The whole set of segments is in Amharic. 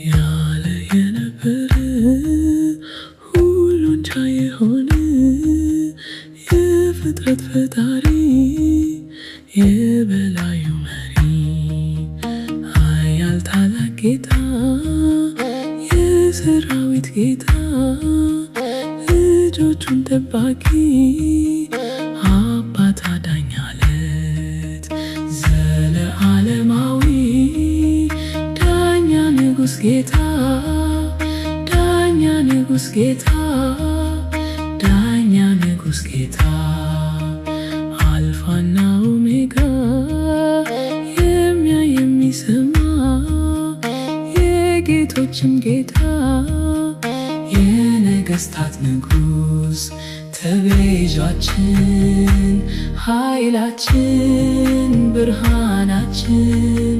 ያለ የነበረ ሁሉን ቻይ የሆነ የፍጥረት ፈጣሪ የበላዩ መሪ ኃያል ታላቅ ጌታ የሰራዊት ጌታ ልጆቹን ጠባቂ አባት አዳኝ አለት ዘለዓለማዊ ዳኛ ንጉሥ ጌታ ዳኛ ንጉሥ ጌታ ዳኛ ንጉሥ ጌታ አልፋና ኦሜጋ የሚያይ የሚሰማ የጌቶችም ጌታ የነገሥታት ንጉሥ ተቤዣችን ኃይላችን ብርሃናችን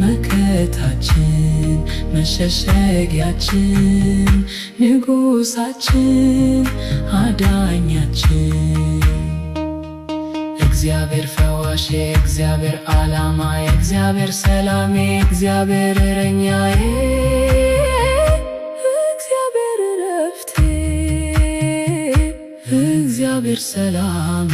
መከታችን መሸሸጊያችን ንጉሣችን አዳኛችን እግዚአብሔር ፈዋሼ እግዚአብሔር ዓላማዬ እግዚአብሔር ሰላሜ እግዚአብሔር እረኛዬ እግዚአብሔር እረፍቴ እግዚአብሔር ሰላሜ